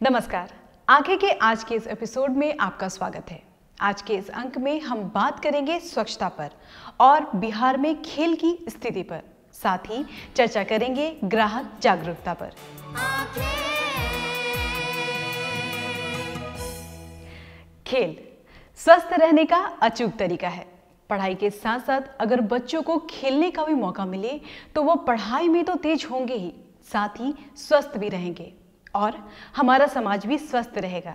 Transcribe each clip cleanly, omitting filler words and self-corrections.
नमस्कार। आंखें के आज के इस एपिसोड में आपका स्वागत है। आज के इस अंक में हम बात करेंगे स्वच्छता पर और बिहार में खेल की स्थिति पर, साथ ही चर्चा करेंगे ग्राहक जागरूकता पर। खेल स्वस्थ रहने का अचूक तरीका है। पढ़ाई के साथ साथ अगर बच्चों को खेलने का भी मौका मिले तो वो पढ़ाई में तो तेज होंगे ही, साथ ही स्वस्थ भी रहेंगे और हमारा समाज भी स्वस्थ रहेगा।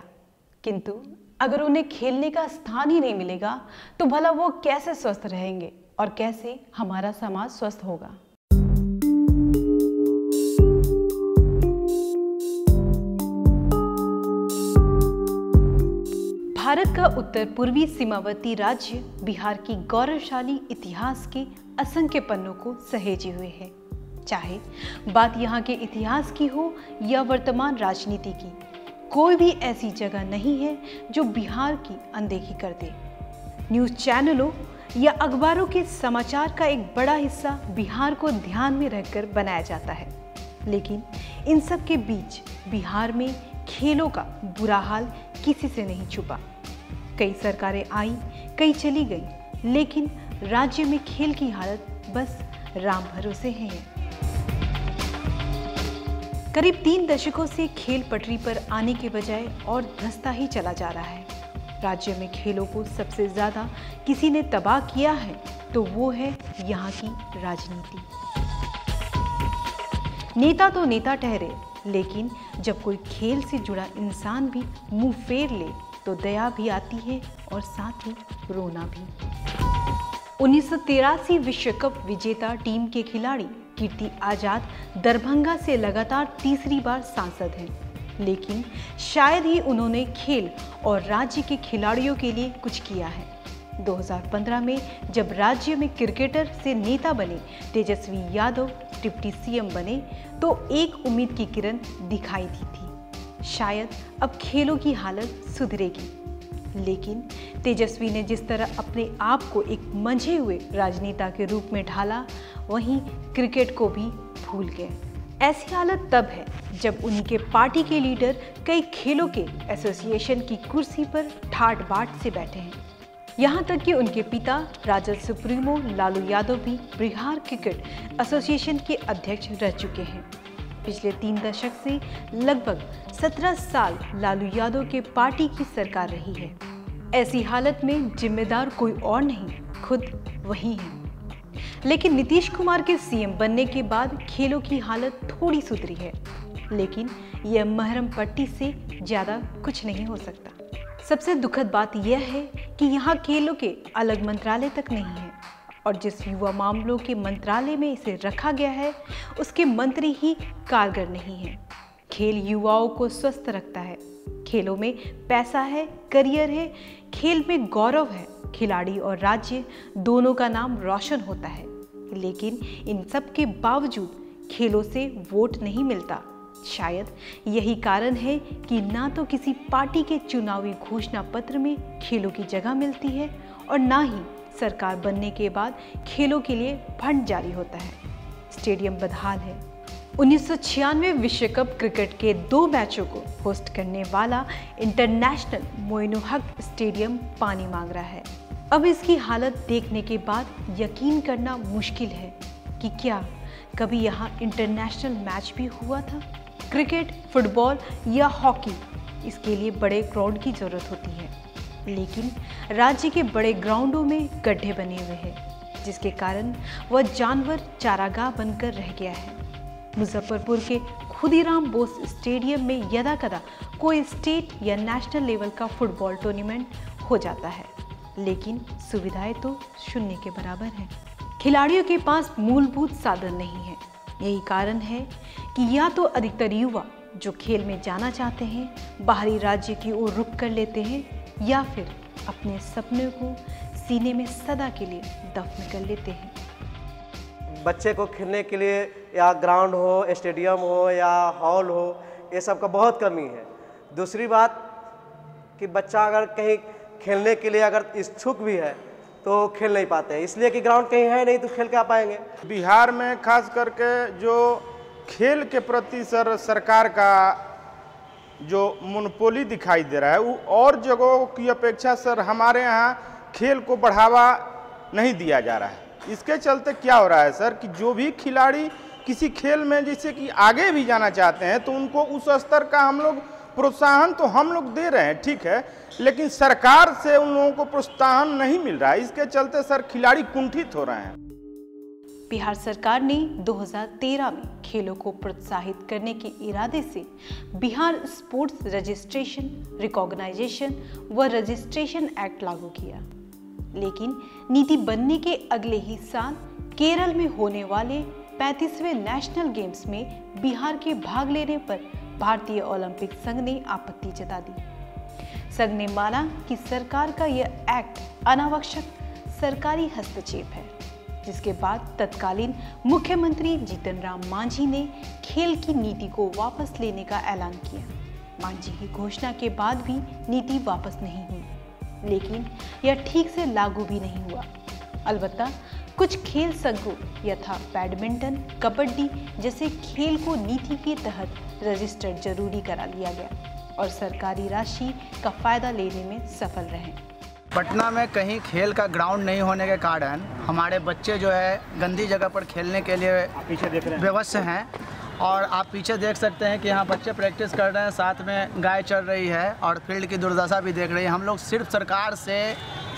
किंतु अगर उन्हें खेलने का स्थान ही नहीं मिलेगा तो भला वो कैसे स्वस्थ रहेंगे और कैसे हमारा समाज स्वस्थ होगा। भारत का उत्तर पूर्वी सीमावर्ती राज्य बिहार की गौरवशाली इतिहास के असंख्य पन्नों को सहेजे हुए है। चाहे बात यहाँ के इतिहास की हो या वर्तमान राजनीति की, कोई भी ऐसी जगह नहीं है जो बिहार की अनदेखी कर दे। न्यूज़ चैनलों या अखबारों के समाचार का एक बड़ा हिस्सा बिहार को ध्यान में रखकर बनाया जाता है, लेकिन इन सब के बीच बिहार में खेलों का बुरा हाल किसी से नहीं छुपा। कई सरकारें आई, कई चली गई, लेकिन राज्य में खेल की हालत बस राम भरोसे है। करीब 3 दशकों से खेल पटरी पर आने के बजाय और धंसता ही चला जा रहा है। राज्य में खेलों को सबसे ज्यादा किसी ने तबाह किया है तो वो है यहाँ की राजनीति। नेता तो नेता ठहरे, लेकिन जब कोई खेल से जुड़ा इंसान भी मुंह फेर ले तो दया भी आती है और साथ ही रोना भी। 1983 विश्व कप विजेता टीम के खिलाड़ी कीर्ति आजाद दरभंगा से लगातार तीसरी बार सांसद हैं, लेकिन शायद ही उन्होंने खेल और राज्य के खिलाड़ियों के लिए कुछ किया है। 2015 में जब राज्य में क्रिकेटर से नेता बने तेजस्वी यादव डिप्टी सीएम बने तो एक उम्मीद की किरण दिखाई दी थी, शायद अब खेलों की हालत सुधरेगी। लेकिन तेजस्वी ने जिस तरह अपने आप को एक मंझे हुए राजनेता के रूप में ढाला, वहीं क्रिकेट को भी भूल गए। ऐसी हालत तब है जब उन्हीं के पार्टी के लीडर कई खेलों के एसोसिएशन की कुर्सी पर ठाट बाट से बैठे हैं। यहाँ तक कि उनके पिता राजद सुप्रीमो लालू यादव भी बिहार क्रिकेट एसोसिएशन के अध्यक्ष रह चुके हैं। पिछले 3 दशक से लगभग 17 साल लालू यादव के पार्टी की सरकार रही है। ऐसी हालत में जिम्मेदार कोई और नहीं, खुद वही है। लेकिन नीतीश कुमार के सीएम बनने के बाद खेलों की हालत थोड़ी सुधरी है, लेकिन यह मरहम पट्टी से ज्यादा कुछ नहीं हो सकता। सबसे दुखद बात यह है कि यहाँ खेलों के अलग मंत्रालय तक नहीं है और जिस युवा मामलों के मंत्रालय में इसे रखा गया है उसके मंत्री ही कारगर नहीं है। खेल युवाओं को स्वस्थ रखता है, खेलों में पैसा है, करियर है, खेल में गौरव है, खिलाड़ी और राज्य दोनों का नाम रोशन होता है। लेकिन इन सब के बावजूद खेलों से वोट नहीं मिलता। शायद यही कारण है कि ना तो किसी पार्टी के चुनावी घोषणा पत्र में खेलों की जगह मिलती है और ना ही सरकार बनने के बाद खेलों के लिए फंड जारी होता है। स्टेडियम बदहाल है। 1996 विश्व कप क्रिकेट के 2 मैचों को होस्ट करने वाला इंटरनेशनल मोइनुल हक स्टेडियम पानी मांग रहा है। अब इसकी हालत देखने के बाद यकीन करना मुश्किल है कि क्या कभी यहाँ इंटरनेशनल मैच भी हुआ था। क्रिकेट, फुटबॉल या हॉकी, इसके लिए बड़े ग्राउंड की जरूरत होती है, लेकिन राज्य के बड़े ग्राउंडों में गड्ढे बने हुए हैं, जिसके कारण वह जानवर चारागाह बनकर रह गया है। मुजफ्फरपुर के खुदीराम बोस स्टेडियम में यदाकदा कोई स्टेट या नेशनल लेवल का फुटबॉल टूर्नामेंट हो जाता है, लेकिन सुविधाएं तो शून्य के बराबर हैं। खिलाड़ियों के पास मूलभूत साधन नहीं है। यही कारण है कि या तो अधिकतर युवा जो खेल में जाना चाहते हैं बाहरी राज्य की ओर रुख कर लेते हैं या फिर अपने सपने को सीने में सदा के लिए दफन कर लेते हैं। बच्चे को खेलने के लिए या ग्राउंड हो, स्टेडियम हो या हॉल हो, ये सब का बहुत कमी है। दूसरी बात कि बच्चा अगर कहीं खेलने के लिए अगर इच्छुक भी है तो खेल नहीं पाते हैं, इसलिए कि ग्राउंड कहीं है नहीं तो खेल क्या पाएंगे। बिहार में खास करके जो खेल के प्रति सरकार का जो मोनोपोली दिखाई दे रहा है वो और जगहों की अपेक्षा सर हमारे यहाँ खेल को बढ़ावा नहीं दिया जा रहा है। इसके चलते क्या हो रहा है सर कि जो भी खिलाड़ी किसी खेल में जैसे कि आगे भी जाना चाहते हैं तो उनको उस स्तर का हम लोग प्रोत्साहन तो हम लोग दे रहे हैं, ठीक है, लेकिन सरकार से उन लोगों को प्रोत्साहन नहीं मिल रहा है। इसके चलते सर खिलाड़ी कुंठित हो रहे हैं। बिहार सरकार ने 2013 में खेलों को प्रोत्साहित करने के इरादे से बिहार स्पोर्ट्स रजिस्ट्रेशन, रिकॉग्नाइजेशन व रजिस्ट्रेशन एक्ट लागू किया, लेकिन नीति बनने के अगले ही साल केरल में होने वाले 35वें नेशनल गेम्स में बिहार के भाग लेने पर भारतीय ओलंपिक संघ ने आपत्ति जता दी। संघ ने माना कि सरकार का यह एक्ट अनावश्यक सरकारी हस्तक्षेप है, जिसके बाद तत्कालीन मुख्यमंत्री जीतन राम मांझी ने खेल की नीति को वापस लेने का ऐलान किया। मांझी की घोषणा के बाद भी नीति वापस नहीं हुई, लेकिन यह ठीक से लागू भी नहीं हुआ। अलबत्ता कुछ खेल संघों यथा बैडमिंटन, कबड्डी जैसे खेल को नीति के तहत रजिस्टर्ड जरूरी करा लिया गया और सरकारी राशि का फायदा लेने में सफल रहे। पटना में कहीं खेल का ग्राउंड नहीं होने के कारण हमारे बच्चे जो है गंदी जगह पर खेलने के लिए विवश हैं। और आप पीछे देख सकते हैं कि यहाँ बच्चे प्रैक्टिस कर रहे हैं, साथ में गाय चल रही है और फील्ड की दुर्दशा भी देख रही है। हम लोग सिर्फ सरकार से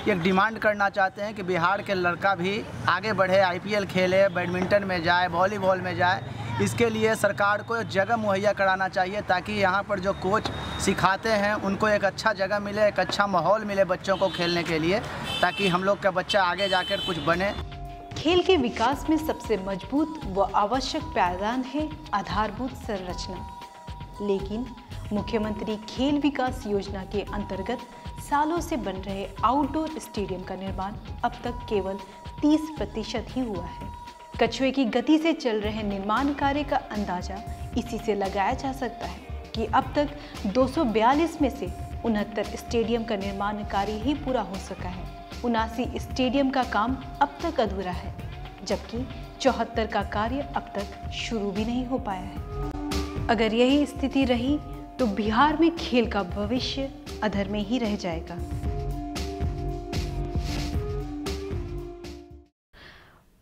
एक डिमांड करना चाहते हैं कि बिहार के लड़का भी आगे बढ़े, IPL खेले, बैडमिंटन में जाए, वॉलीबॉल में जाए। इसके लिए सरकार को जगह मुहैया कराना चाहिए ताकि यहाँ पर जो कोच सिखाते हैं उनको एक अच्छा जगह मिले, एक अच्छा माहौल मिले बच्चों को खेलने के लिए, ताकि हम लोग का बच्चा आगे जाकर कुछ बने। खेल के विकास में सबसे मजबूत व आवश्यक पायदान है आधारभूत संरचना, लेकिन मुख्यमंत्री खेल विकास योजना के अंतर्गत सालों से बन रहे आउटडोर स्टेडियम का निर्माण अब तक केवल 30% ही हुआ है। कछुए की गति से चल रहे निर्माण कार्य का अंदाजा इसी से लगाया जा सकता है कि अब तक 242 में से 69 स्टेडियम का निर्माण कार्य ही पूरा हो सका है। 79 स्टेडियम का काम अब तक अधूरा है, जबकि 74 का कार्य अब तक शुरू भी नहीं हो पाया है। अगर यही स्थिति रही तो बिहार में खेल का भविष्य अधर में ही रह जाएगा।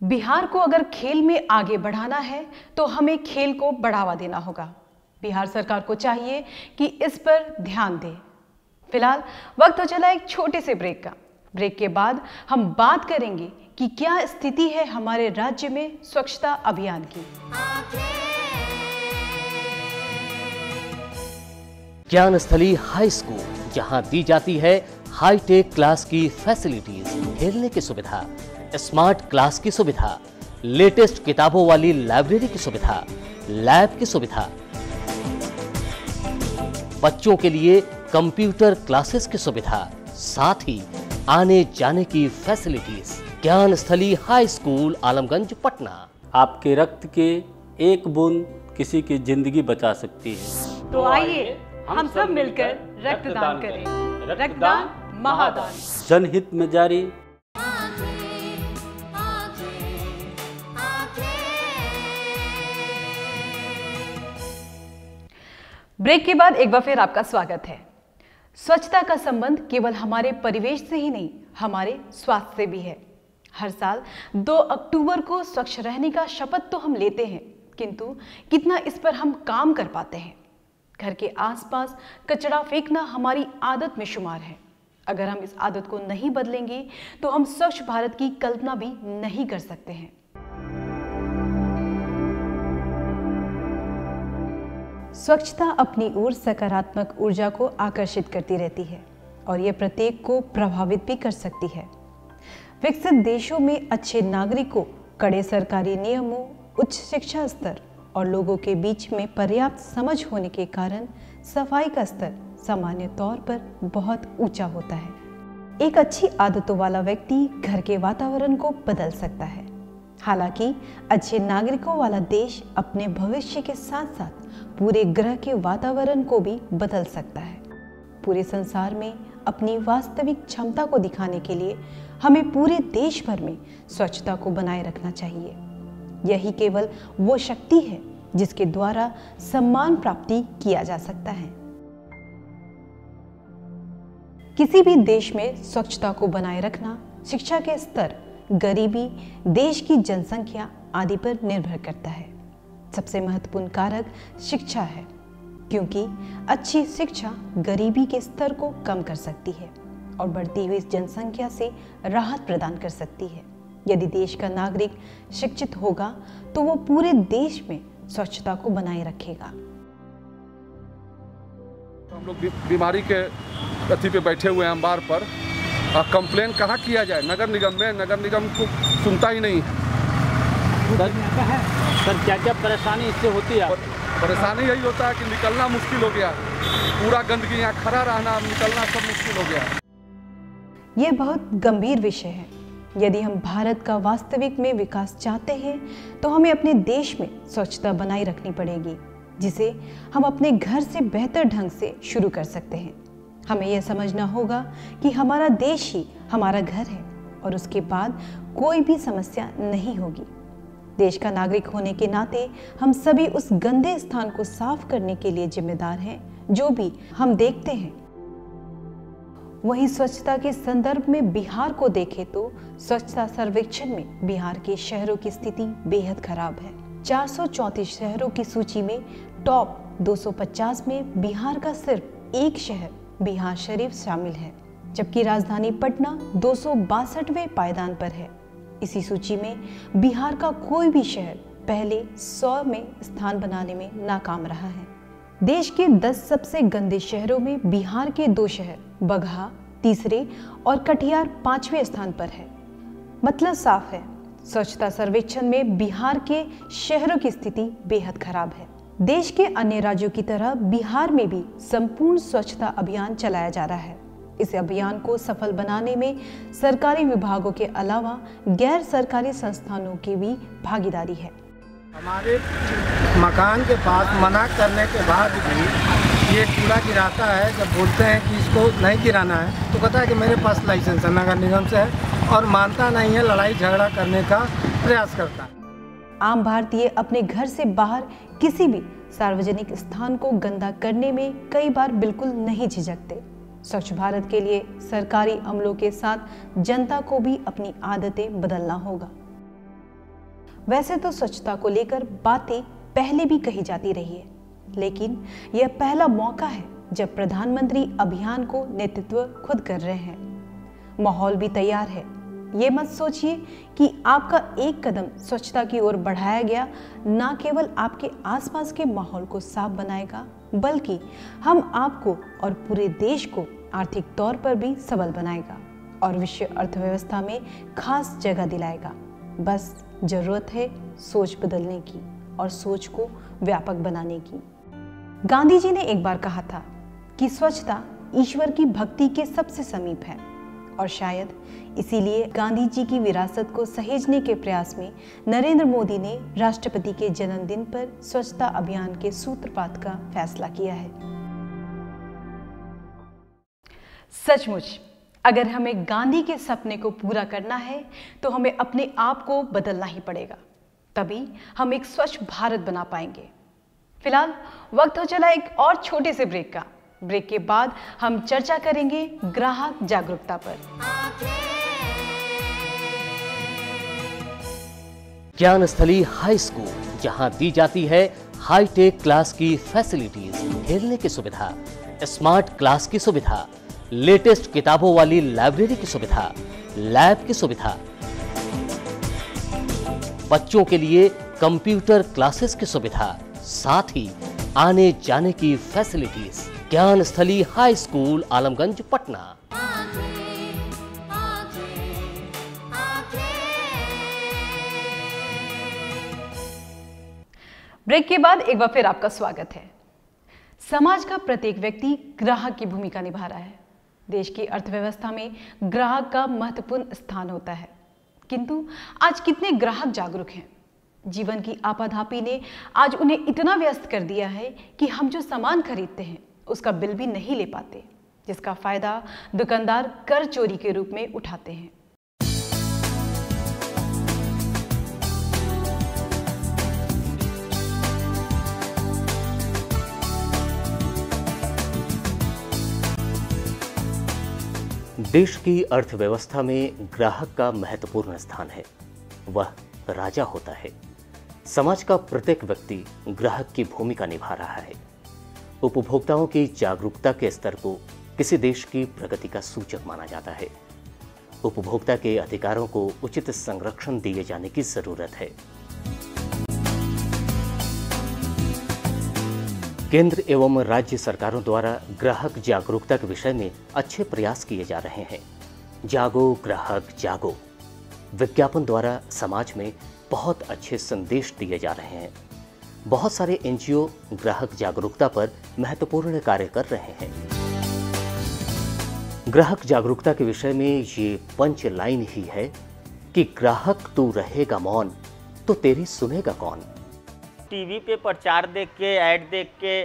बिहार को अगर खेल में आगे बढ़ाना है तो हमें खेल को बढ़ावा देना होगा। बिहार सरकार को चाहिए कि इस पर ध्यान दे। फिलहाल वक्त हो चला एक छोटे से ब्रेक का। ब्रेक के बाद हम बात करेंगे कि क्या स्थिति है हमारे राज्य में स्वच्छता अभियान की। ज्ञानस्थली हाई स्कूल, जहां दी जाती है हाईटेक क्लास की फैसिलिटीज, खेलने की सुविधा, स्मार्ट क्लास की सुविधा, लेटेस्ट किताबों वाली लाइब्रेरी की सुविधा, लैब की सुविधा, बच्चों के लिए कंप्यूटर क्लासेस की सुविधा, साथ ही आने जाने की facilities. Gyansthali high school, Alamganj, Patna. आपके रक्त के एक बूंद किसी की जिंदगी बचा सकती है। तो आइए हम सब मिलकर रक्तदान करें। रक्तदान महादान। जनहित में जारी। ब्रेक के बाद एक बार फिर आपका स्वागत है। स्वच्छता का संबंध केवल हमारे परिवेश से ही नहीं, हमारे स्वास्थ्य से भी है। हर साल 2 अक्टूबर को स्वच्छ रहने का शपथ तो हम लेते हैं, किंतु कितना इस पर हम काम कर पाते हैं। घर के आसपास कचरा फेंकना हमारी आदत में शुमार है। अगर हम इस आदत को नहीं बदलेंगे तो हम स्वच्छ भारत की कल्पना भी नहीं कर सकते हैं। स्वच्छता अपनी ओर सकारात्मक ऊर्जा को आकर्षित करती रहती है और यह प्रत्येक को प्रभावित भी कर सकती है। विकसित देशों में अच्छे नागरिकों, कड़े सरकारी नियमों, उच्च शिक्षा स्तर और लोगों के बीच में पर्याप्त समझ होने के कारण सफाई का स्तर सामान्य तौर पर बहुत ऊंचा होता है। एक अच्छी आदतों वाला व्यक्ति घर के वातावरण को बदल सकता है। हालांकि अच्छे नागरिकों वाला देश अपने भविष्य के साथ साथ पूरे ग्रह के वातावरण को भी बदल सकता है। पूरे संसार में अपनी वास्तविक क्षमता को दिखाने के लिए हमें पूरे देश भर में स्वच्छता को बनाए रखना चाहिए। यही केवल वो शक्ति है जिसके द्वारा सम्मान प्राप्ति किया जा सकता है। किसी भी देश में स्वच्छता को बनाए रखना शिक्षा के स्तर, गरीबी, देश की जनसंख्या आदि पर निर्भर करता है। सबसे महत्वपूर्ण कारक शिक्षा है, क्योंकि अच्छी शिक्षा गरीबी के स्तर को कम कर सकती है और बढ़ती हुई जनसंख्या से राहत प्रदान कर सकती है। यदि देश का नागरिक शिक्षित होगा तो वो पूरे देश में स्वच्छता को बनाए रखेगा। हम लोग बीमारी के अथी पे बैठे हुए हैं अंबार पर, कंप्लेन कहाँ किया जाए? नगर निगम में, नगर निगम को सुनता ही नहीं है। सर क्या क्या परेशानी इससे होती है? परेशानी यही होता है कि निकलना मुश्किल हो गया, पूरा गंदगी यहाँ खड़ा रहना, निकलना सब मुश्किल हो गया। ये बहुत गंभीर विषय है। यदि हम भारत का वास्तविक में विकास चाहते हैं तो हमें अपने देश में स्वच्छता बनाए रखनी पड़ेगी, जिसे हम अपने घर से बेहतर ढंग से शुरू कर सकते हैं। हमें यह समझना होगा कि हमारा देश ही हमारा घर है और उसके बाद कोई भी समस्या नहीं होगी। देश का नागरिक होने के नाते हम सभी उस गंदे स्थान को साफ करने के लिए जिम्मेदार हैं जो भी हम देखते हैं। वहीं स्वच्छता के संदर्भ में बिहार को देखें तो स्वच्छता सर्वेक्षण में बिहार के शहरों की स्थिति बेहद खराब है। 434 शहरों की सूची में टॉप 250 में बिहार का सिर्फ एक शहर बिहार शरीफ शामिल है, जबकि राजधानी पटना 262वें पायदान पर है। इसी सूची में बिहार का कोई भी शहर पहले 100 में स्थान बनाने में नाकाम रहा है। देश के 10 सबसे गंदे शहरों में बिहार के 2 शहर बगहा तीसरे और कटिहार 5वें स्थान पर है। मतलब साफ है, स्वच्छता सर्वेक्षण में बिहार के शहरों की स्थिति बेहद खराब है। देश के अन्य राज्यों की तरह बिहार में भी संपूर्ण स्वच्छता अभियान चलाया जा रहा है। इस अभियान को सफल बनाने में सरकारी विभागों के अलावा गैर सरकारी संस्थानों की भी भागीदारी है। हमारे मकान के पास मना करने के बाद भी ये कूड़ा गिराता है। जब बोलते हैं कि इसको नहीं गिराना है तो कहता है कि मेरे पास लाइसेंस है, नगर निगम से है, और मानता नहीं है, लड़ाई झगड़ा करने का प्रयास करता है। आम भारतीय अपने घर से बाहर किसी भी सार्वजनिक स्थान को गंदा करने में कई बार बिल्कुल नहीं झिझकते। स्वच्छ भारत के लिए सरकारी अमलों के साथ जनता को भी अपनी आदतें बदलना होगा। वैसे तो स्वच्छता को लेकर बातें पहले भी कही जाती रही है, लेकिन यह पहला मौका है जब प्रधानमंत्री अभियान को नेतृत्व खुद कर रहे हैं। माहौल भी तैयार है। ये मत सोचिए कि आपका एक कदम स्वच्छता की ओर बढ़ाया गया न केवल आपके आसपास के माहौल को साफ बनाएगा, बल्कि हम आपको और पूरे देश को आर्थिक तौर पर भी सबल बनाएगा और विश्व अर्थव्यवस्था में खास जगह दिलाएगा। बस जरूरत है सोच बदलने की और सोच को व्यापक बनाने की। गांधी जी ने एक बार कहा था कि स्वच्छता ईश्वर की भक्ति के सबसे समीप है, और शायद इसीलिए गांधी जी की विरासत को सहेजने के प्रयास में नरेंद्र मोदी ने राष्ट्रपति के जन्मदिन पर स्वच्छता अभियान के सूत्रपात का फैसला किया है। सचमुच अगर हमें गांधी के सपने को पूरा करना है तो हमें अपने आप को बदलना ही पड़ेगा, तभी हम एक स्वच्छ भारत बना पाएंगे। फिलहाल वक्त हो चला एक और छोटे से ब्रेक का। ब्रेक के बाद हम चर्चा करेंगे ग्राहक जागरूकता पर। ज्ञानस्थली हाई स्कूल, जहां दी जाती है हाईटेक क्लास की फैसिलिटीज, खेलने की सुविधा, स्मार्ट क्लास की सुविधा, लेटेस्ट किताबों वाली लाइब्रेरी की सुविधा, लैब की सुविधा, बच्चों के लिए कंप्यूटर क्लासेस की सुविधा, साथ ही आने जाने की facilities. Gyansthali high school, Alamganj, Patna. Break के बाद एक बार फिर आपका स्वागत है। समाज का प्रत्येक व्यक्ति ग्राहक की भूमिका निभा रहा है। देश की अर्थव्यवस्था में ग्राहक का महत्वपूर्ण स्थान होता है, किंतु आज कितने ग्राहक जागरूक हैं? जीवन की आपाधापी ने आज उन्हें इतना व्यस्त कर दिया है कि हम जो सामान खरीदते हैं उसका बिल भी नहीं ले पाते, जिसका फायदा दुकानदार कर चोरी के रूप में उठाते हैं। देश की अर्थव्यवस्था में ग्राहक का महत्वपूर्ण स्थान है। वह राजा होता है। समाज का प्रत्येक व्यक्ति ग्राहक की भूमिका निभा रहा है। उपभोक्ताओं की जागरूकता के स्तर को किसी देश की प्रगति का सूचक माना जाता है। उपभोक्ता के अधिकारों को उचित संरक्षण दिए जाने की जरूरत है। केंद्र एवं राज्य सरकारों द्वारा ग्राहक जागरूकता के विषय में अच्छे प्रयास किए जा रहे हैं। जागो ग्राहक जागो विज्ञापन द्वारा समाज में बहुत अच्छे संदेश दिए जा रहे हैं। बहुत सारे एनजीओ ग्राहक जागरूकता पर महत्वपूर्ण कार्य कर रहे हैं। ग्राहक जागरूकता के विषय में ये पंच लाइन ही है कि ग्राहक तू रहेगा मौन तो तेरी सुनेगा कौन। टीवी पे प्रचार देख के, ऐड देख के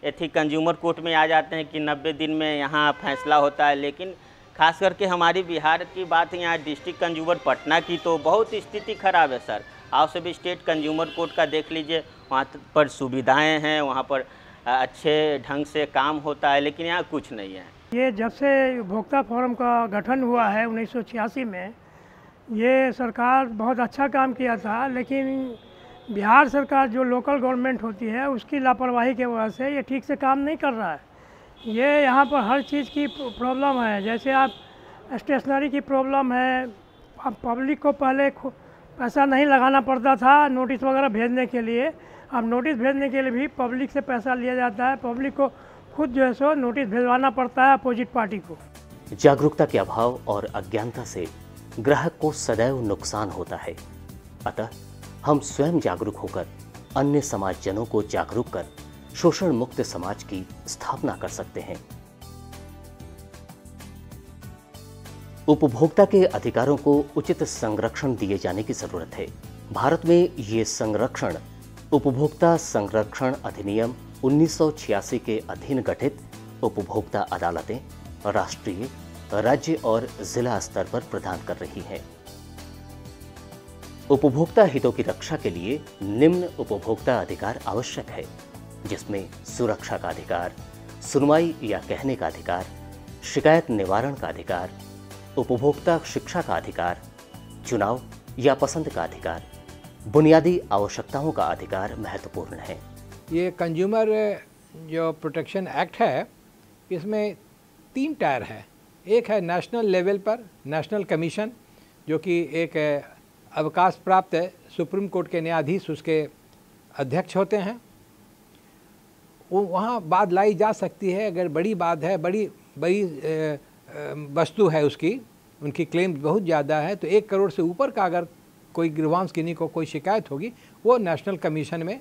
एथी कंज्यूमर कोर्ट में आ जाते हैं कि 90 दिन में यहाँ फैसला होता है, लेकिन खास करके हमारी बिहार की बात, यहाँ डिस्ट्रिक्ट कंज्यूमर पटना की तो बहुत स्थिति खराब है सर। आप सभी स्टेट कंज्यूमर कोर्ट का देख लीजिए, वहाँ पर सुविधाएं हैं, वहाँ पर अच्छे ढंग से काम होता है, लेकिन यहाँ कुछ नहीं है। ये जब से उपभोक्ता फोरम का गठन हुआ है 1986 में, ये सरकार बहुत अच्छा काम किया था, लेकिन बिहार सरकार जो लोकल गवर्नमेंट होती है उसकी लापरवाही की वजह से ये ठीक से काम नहीं कर रहा है। ये यहाँ पर हर चीज़ की प्रॉब्लम है। जैसे आप स्टेशनरी की प्रॉब्लम है, अब पब्लिक को पहले पैसा नहीं लगाना पड़ता था नोटिस वगैरह भेजने के लिए, अब नोटिस भेजने के लिए भी पब्लिक से पैसा लिया जाता है। पब्लिक को खुद जो है सो नोटिस भेजवाना पड़ता है अपोजिट पार्टी को। जागरूकता के अभाव और अज्ञानता से ग्राहक को सदैव नुकसान होता है। अतः हम स्वयं जागरूक होकर अन्य समाजजनों को जागरूक कर शोषण मुक्त समाज की स्थापना कर सकते हैं। उपभोक्ता के अधिकारों को उचित संरक्षण दिए जाने की जरूरत है। भारत में ये संरक्षण उपभोक्ता संरक्षण अधिनियम 1986 के अधीन गठित उपभोक्ता अदालतें राष्ट्रीय, राज्य और जिला स्तर पर प्रदान कर रही हैं। उपभोक्ता हितों की रक्षा के लिए निम्न उपभोक्ता अधिकार आवश्यक है, जिसमें सुरक्षा का अधिकार, सुनवाई या कहने का अधिकार, शिकायत निवारण का अधिकार, उपभोक्ता शिक्षा का अधिकार, चुनाव या पसंद का अधिकार, बुनियादी आवश्यकताओं का अधिकार महत्वपूर्ण है। ये कंज्यूमर जो प्रोटेक्शन एक्ट है, इसमें 3 टायर है। एक है नेशनल लेवल पर नेशनल कमीशन, जो कि एक अवकाश प्राप्त सुप्रीम कोर्ट के न्यायाधीश उसके अध्यक्ष होते हैं। वो वहाँ बात लाई जा सकती है, अगर बड़ी बात है, बड़ी वस्तु है, उनकी क्लेम बहुत ज़्यादा है, तो 1 करोड़ से ऊपर का अगर कोई ग्रीवांस किन्हीं को कोई शिकायत होगी, वो नेशनल कमीशन में,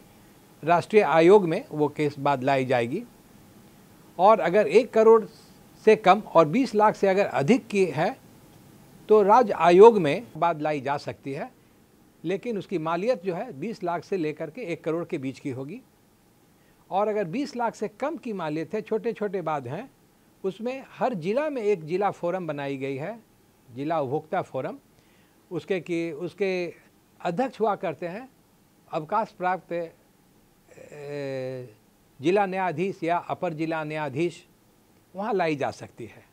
राष्ट्रीय आयोग में वो केस बात लाई जाएगी। और अगर 1 करोड़ से कम और 20 लाख से अगर अधिक की है तो राज्य आयोग में बात लाई जा सकती है, लेकिन उसकी मालियत जो है 20 लाख से लेकर के 1 करोड़ के बीच की होगी। और अगर 20 लाख से कम की मालियत है, छोटे छोटे बाद हैं, उसमें हर जिला में एक जिला फोरम बनाई गई है, जिला उपभोक्ता फोरम। उसके अध्यक्ष हुआ करते हैं अवकाश प्राप्त जिला न्यायाधीश या अपर जिला न्यायाधीश, वहाँ लाई जा सकती है।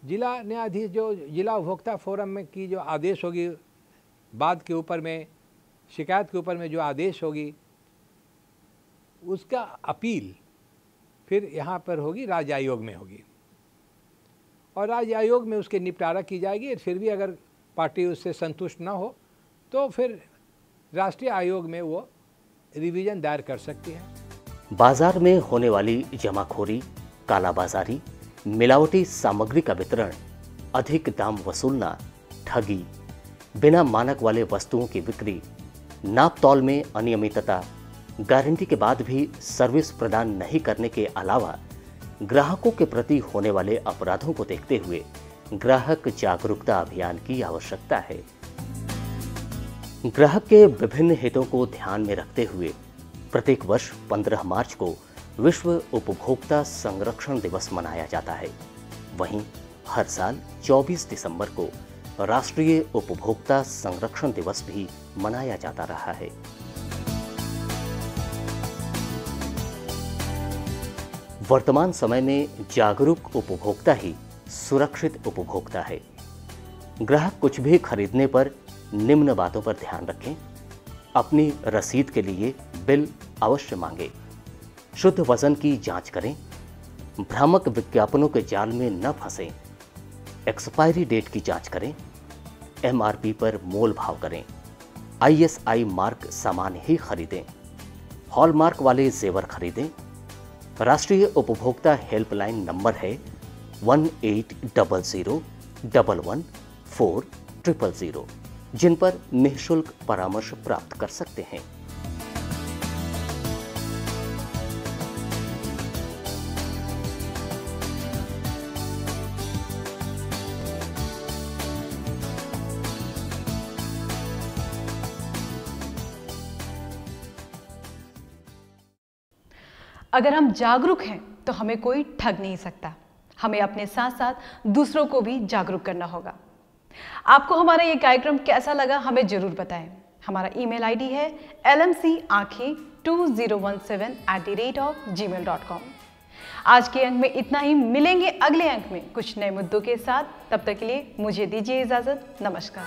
जिला न्यायाधीश जो जिला उपभोक्ता फोरम में की जो आदेश होगी, बाद के ऊपर में, शिकायत के ऊपर में जो आदेश होगी, उसका अपील फिर यहाँ पर होगी, राज्य आयोग में होगी, और राज्य आयोग में उसके निपटारा की जाएगी। फिर भी अगर पार्टी उससे संतुष्ट ना हो तो फिर राष्ट्रीय आयोग में वो रिवीजन दायर कर सकती है। बाजार में होने वाली जमाखोरी, कालाबाजारी, मिलावटी सामग्री का वितरण, अधिक दाम वसूलना, ठगी, बिना मानक वाले वस्तुओं की बिक्री, नाप तौल में अनियमितता, गारंटी के बाद भी सर्विस प्रदान नहीं करने के अलावा ग्राहकों के प्रति होने वाले अपराधों को देखते हुए ग्राहक जागरूकता अभियान की आवश्यकता है। ग्राहक के विभिन्न हितों को ध्यान में रखते हुए प्रत्येक वर्ष 15 मार्च को विश्व उपभोक्ता संरक्षण दिवस मनाया जाता है। वहीं हर साल 24 दिसंबर को राष्ट्रीय उपभोक्ता संरक्षण दिवस भी मनाया जाता रहा है। वर्तमान समय में जागरूक उपभोक्ता ही सुरक्षित उपभोक्ता है। ग्राहक कुछ भी खरीदने पर निम्न बातों पर ध्यान रखें। अपनी रसीद के लिए बिल अवश्य मांगें। शुद्ध वजन की जांच करें। भ्रामक विज्ञापनों के जाल में न फंसें। एक्सपायरी डेट की जांच करें। MRP पर मोल भाव करें। ISI मार्क सामान ही खरीदें। हॉलमार्क वाले जेवर खरीदें। राष्ट्रीय उपभोक्ता हेल्पलाइन नंबर है 1800-11-400, जिन पर निःशुल्क परामर्श प्राप्त कर सकते हैं। अगर हम जागरूक हैं तो हमें कोई ठग नहीं सकता। हमें अपने साथ साथ दूसरों को भी जागरूक करना होगा। आपको हमारा ये कार्यक्रम कैसा लगा हमें जरूर बताएं। हमारा ईमेल आईडी है lmcanki2017@gmail.com। आज के अंक में इतना ही। मिलेंगे अगले अंक में कुछ नए मुद्दों के साथ। तब तक के लिए मुझे दीजिए इजाजत। नमस्कार।